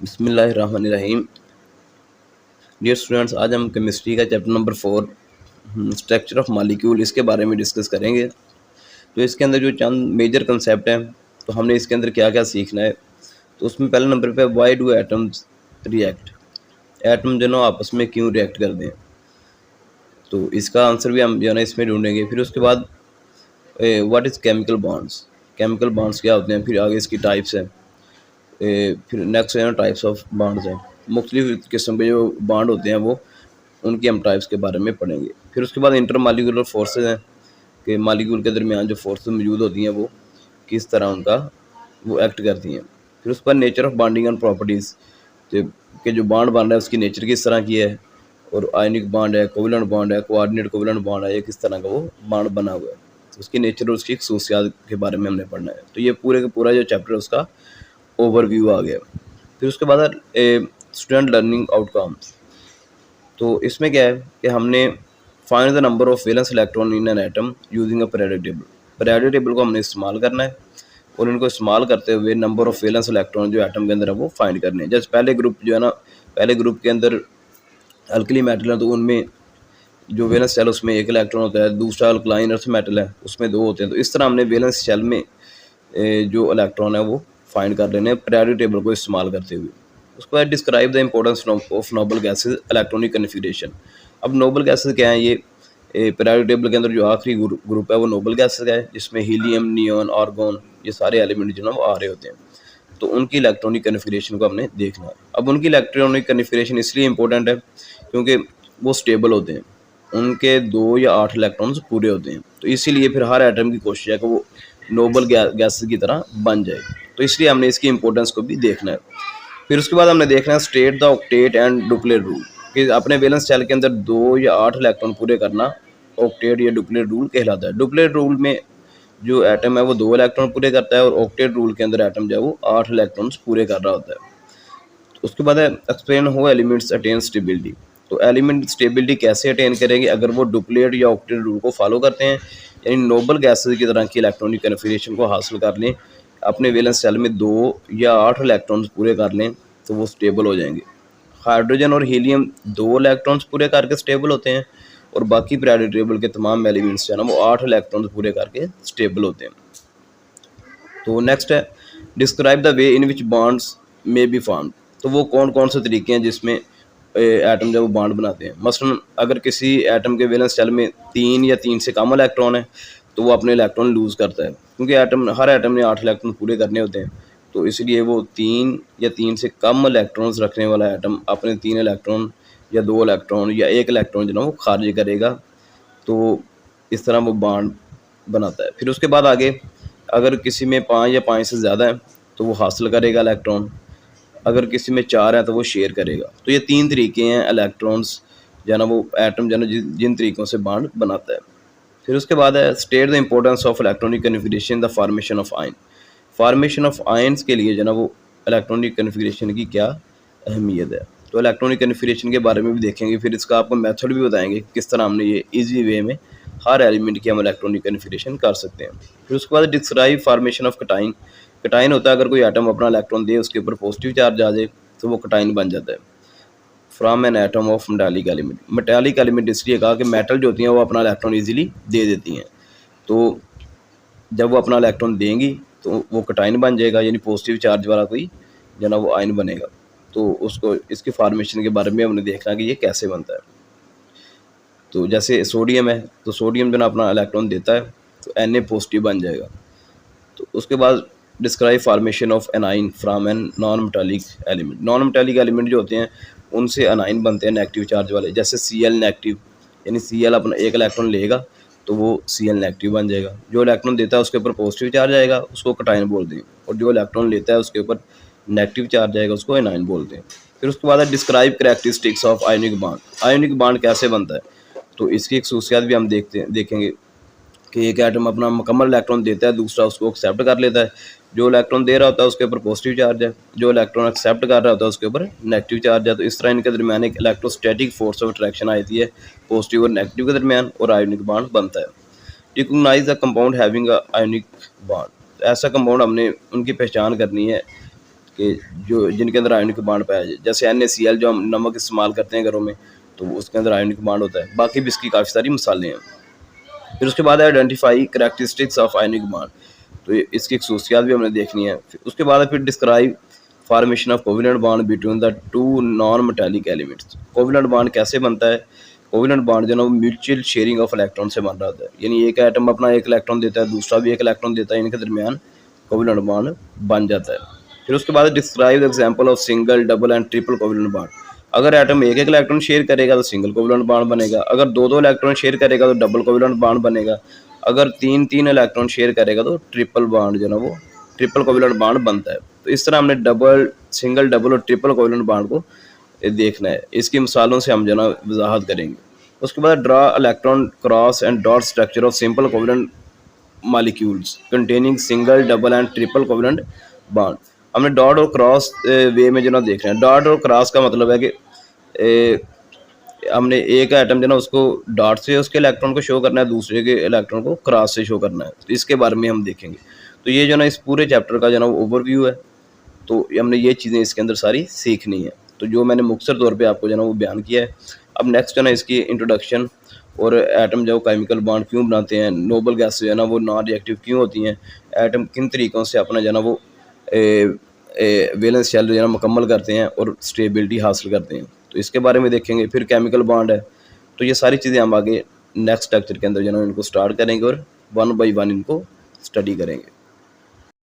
बिस्मिल्लाहिर्रहमानिर्रहीम। Dear students, आज हम केमिस्ट्री का chapter number 4 structure of molecule इसके बारे में डिस्कस करेंगे। तो इसके अंदर जो चंद मेजर कंसेप्ट हैं, तो हमने इसके अंदर क्या क्या सीखना है। तो उसमें पहले नंबर पे why do atoms react, atom जो ना आपस में क्यों रिएक्ट कर दें। तो इसका आंसर भी हम जो है ना इसमें ढूंढेंगे। फिर उसके बाद what is chemical bonds, chemical bonds क्या होते हैं। फिर आगे इसकी टाइप्स हैं। फिर नेक्स्ट है ना टाइप्स ऑफ बॉन्ड्स हैं, मुख्तलिफ किस्म के जो बॉन्ड होते हैं वो उनकी हम टाइप्स के बारे में पढ़ेंगे। फिर उसके बाद इंटर मालिक्यूलर फोर्सेज हैं कि मालिक्यूल के दरमियान जो फोर्सेज मौजूद होती हैं वो किस तरह उनका वो एक्ट करती हैं। फिर उस पर nature of bonding and properties के जो बॉन्ड बन रहा है उसकी नेचर किस तरह की है, और आयनिक बॉन्ड है, कोवलेंट बॉन्ड है, कोऑर्डिनेट कोवलेंट बॉन्ड है, ये किस तरह का वो बॉन्ड बना हुआ है। तो उसकी नेचर और उसकी खसूसियात के बारे में हमने पढ़ना है। तो ये पूरे का पूरा जो चैप्टर है उसका ओवरव्यू आ गया। फिर उसके बाद स्टूडेंट लर्निंग आउटकम्स। तो इसमें क्या है कि हमने find the number of valence electron in an atom using a periodic table. Periodic table को हमने इस्तेमाल करना है और इनको इस्तेमाल करते हुए नंबर ऑफ वैलेंस इलेक्ट्रॉन जो एटम के अंदर है वो फाइंड करने हैं। जैसे पहले ग्रुप जो है ना, पहले ग्रुप के अंदर अल्कली मेटल है तो उनमें जो वैलेंस शेल उसमें एक इलेक्ट्रॉन होता है, दूसरा अल्कलाइन अर्थ मेटल है उसमें दो होते हैं। तो इस तरह हमने वैलेंस शेल में जो इलेक्ट्रॉन है वो फाइंड कर लेने पीरियोडिक टेबल को इस्तेमाल करते हुए। उसके बाद describe the importance of noble gases electronic configuration. अब नोबल गैसेज क्या है, ये पीरियोडिक टेबल के अंदर जो आखिरी ग्रुप है वो नोबल गैसेज है, जिसमें हीलियम, नियॉन, आर्गोन ये सारे एलिमेंट जो है वो आ रहे होते हैं। तो उनकी इलेक्ट्रॉनिक कन्फिगरेशन को हमने देखना है। अब उनकी इलेक्ट्रॉनिक कन्फिगरेशन इसलिए इंपॉर्टेंट है क्योंकि वो स्टेबल होते हैं, उनके 2 या 8 इलेक्ट्रॉन्स पूरे होते हैं। तो इसीलिए फिर हर एटम की कोशिश है कि वो नोबल गैसेज की तरह बन जाए। तो इसलिए हमने इसकी इंपॉर्टेंस को भी देखना है। फिर उसके बाद हमने देखना है state the octet and duplet rule, कि अपने वैलेंस शेल के अंदर 2 या 8 इलेक्ट्रॉन पूरे करना ऑक्टेट या डुप्लेट रूल कहलाता है। डुप्लेट रूल में जो एटम है वो 2 इलेक्ट्रॉन पूरे करता है और ऑक्टेट रूल के अंदर एटम जो है वो 8 इलेक्ट्रॉन्स पूरे कर रहा होता है। उसके बाद है एक्सप्लेन हो एलिमेंट्स अटेन स्टेबिलिटी। तो एलिमेंट स्टेबिलिटी कैसे अटेन करेंगे अगर वो डुप्लेट या ऑक्टेट रूल को फॉलो करते हैं, यानी नोबल गैसेज की तरह की इलेक्ट्रॉनिक कन्फिगरेशन को हासिल कर लें, अपने वैलेंस शेल में 2 या 8 इलेक्ट्रॉन्स पूरे कर लें तो वो स्टेबल हो जाएंगे। हाइड्रोजन और हीलियम 2 इलेक्ट्रॉन्स पूरे करके स्टेबल होते हैं और बाकी पीरियोडिक टेबल के तमाम एलिमेंट्स जो है ना वो 8 इलेक्ट्रॉन्स पूरे करके स्टेबल होते हैं। तो नेक्स्ट है describe the way in which bonds may be formed. तो वो कौन कौन से तरीके हैं जिसमें एटम जब वो बॉन्ड बनाते हैं। मसलन अगर किसी एटम के वैलेंस शेल में 3 या 3 से कम इलेक्ट्रॉन है तो वो अपने इलेक्ट्रॉन लूज़ करता है, क्योंकि हर एटम ने 8 इलेक्ट्रॉन पूरे करने होते हैं। तो इसलिए वो 3 या 3 से कम इलेक्ट्रॉन्स रखने वाला एटम अपने 3 इलेक्ट्रॉन या 2 इलेक्ट्रॉन या 1 इलेक्ट्रॉन जो ना वो खारिज करेगा। तो इस तरह वो बॉन्ड बनाता है। फिर उसके बाद आगे अगर किसी में 5 या 5 से ज़्यादा है तो वो हासिल करेगा इलेक्ट्रॉन, अगर किसी में 4 है तो वो शेयर करेगा। तो ये 3 तरीके हैं इलेक्ट्रॉन्स जो है ना वो एटम जो है ना जिन तरीक़ों से बॉन्ड बनाता है। फिर उसके बाद है state the importance of electronic configuration the formation of ion. Formation of ions के लिए जो है ना वो इलेक्ट्रॉनिक कन्फिगरेशन की क्या अहमियत है। तो इलेक्ट्रॉनिक कन्फिगरेशन के बारे में भी देखेंगे, फिर इसका आपको मेथड भी बताएंगे किस तरह हमने ये ईजी वे में हर एलिमेंट की हम इलेक्ट्रॉनिक कन्फिगरेशन कर सकते हैं। फिर उसके बाद डिस्क्राइब फॉर्मेशन ऑफ कटाइन। कटाइन होता है अगर कोई एटम अपना इलेक्ट्रॉन दे उसके ऊपर पॉजिटिव चार्ज आ जाए तो वो कटाइन बन जाता है। From an atom of metallic element. Metallic element इसलिए कहा कि मेटल जो होती हैं वो अपना इलेक्ट्रॉन ईजिली दे देती हैं। तो जब वो अपना इलेक्ट्रॉन देंगी तो वो कटाइन बन जाएगा, यानी पॉजिटिव चार्ज वाला कोई जो ना वो आयन बनेगा। तो उसको इसकी फॉर्मेशन के बारे में हमने देखना कि ये कैसे बनता है। तो जैसे सोडियम है तो सोडियम जो ना अपना इलेक्ट्रॉन देता है तो Na पॉजिटिव बन जाएगा। तो उसके बाद describe formation of anion from an non metallic element. Non metallic element जो होते हैं उनसे अनाइन बनते हैं नेगेटिव चार्ज वाले, जैसे Cl नेगेटिव, यानी Cl अपना एक इलेक्ट्रॉन लेगा तो वो Cl नेगेटिव बन जाएगा। जो इलेक्ट्रॉन देता है उसके ऊपर पॉजिटिव चार्ज आएगा उसको कटाइन बोलते हैं, और जो इलेक्ट्रॉन लेता है उसके ऊपर नेगेटिव चार्ज आएगा उसको एनाइन बोलते हैं। फिर उसके बाद describe characteristics of ionic bond. Ionic bond कैसे बनता है तो इसकी एक खसूसियात भी हम देखेंगे कि एक एटम अपना मुकम्मल इलेक्ट्रॉन देता है, दूसरा उसको एक्सेप्ट कर लेता है। जो इलेक्ट्रॉन दे रहा होता है उसके ऊपर पॉजिटिव चार्ज है, जो इलेक्ट्रॉन एक्सेप्ट कर रहा होता है उसके ऊपर नेगेटिव चार्ज है। तो इस तरह इनके दरमियान एक इलेक्ट्रोस्टैटिक फोर्स ऑफ अट्रैक्शन आती है पॉजिटिव और नेगेटिव के दरमियान, और आयोनिक बॉन्ड बनता है। Recognise the compound having a ionic bond. ऐसा कंपाउंड हमने उनकी पहचान करनी है कि जो जिनके अंदर आयनिक बॉन्ड पाया जाए, जैसे NaCl जो हम नमक इस्तेमाल करते हैं घरों में, तो उसके अंदर आयनिक बॉन्ड होता है। बाकी भी इसकी काफ़ी सारी मिसालें हैं। फिर उसके बाद है identify characteristics of ionic bond, तो इसकी खसूसियात भी हमने देखनी है। फिर उसके बाद है फिर describe formation of covalent bond between the two non metallic elements. Covalent bond कैसे बनता है? कोवेलेंट बॉन्ड जो है ना वो म्यूचुअल शेयरिंग ऑफ इलेक्ट्रॉन से बन रहा होता है, यानी एक एटम अपना एक इलेक्ट्रॉन देता है, दूसरा भी एक इलेक्ट्रॉन देता है, इनके दरमियान कोवेलेंट बॉन्ड बन जाता है। फिर उसके बाद describe the example of single, double and triple covalent bond. अगर एटम एक एक इलेक्ट्रॉन शेयर करेगा तो सिंगल कोवेलेंट बॉन्ड बनेगा, अगर दो दो इलेक्ट्रॉन शेयर करेगा तो डबल कोवेलेंट बॉन्ड बनेगा, अगर तीन तीन इलेक्ट्रॉन शेयर करेगा तो ट्रिपल बॉन्ड जो है ना वो ट्रिपल कोवेलेंट बॉन्ड बनता है। तो इस तरह हमने डबल, सिंगल, डबल और ट्रिपल कोवेलेंट बॉन्ड को देखना है। इसकी मिसालों से हम जो है ना वजाहत करेंगे। उसके बाद draw electron cross and dot structure of simple covalent molecules containing single, double and triple covalent bond. हमने डॉट और क्रॉस वे में जो ना देखना है। डॉट और क्रॉस का मतलब है कि हमने एक एटम जो ना उसको डॉट से उसके इलेक्ट्रॉन को शो करना है, दूसरे के इलेक्ट्रॉन को क्रॉस से शो करना है। तो इसके बारे में हम देखेंगे। तो ये जो ना इस पूरे चैप्टर का जो ना ओवरव्यू है, तो हमने ये चीज़ें इसके अंदर सारी सीखनी है। तो जो मैंने मुख्तसर तौर पे आपको जो ना वो बयान किया है। अब नेक्स्ट जो ना इसकी इंट्रोडक्शन और एटम जो केमिकल बॉन्ड क्यों बनाते हैं, नोबल गैस जो है ना वो नॉन रिएक्टिव क्यों होती हैं, एटम किन तरीक़ों से अपना जो है ना वो वैलेंस शेल जो है ना मुकम्मल करते हैं और स्टेबिलिटी हासिल करते हैं, तो इसके बारे में देखेंगे। फिर केमिकल बॉन्ड है, तो ये सारी चीज़ें हम आगे नेक्स्ट लेक्चर के अंदर जो है ना इनको स्टार्ट करेंगे और वन बाई वन इनको स्टडी करेंगे।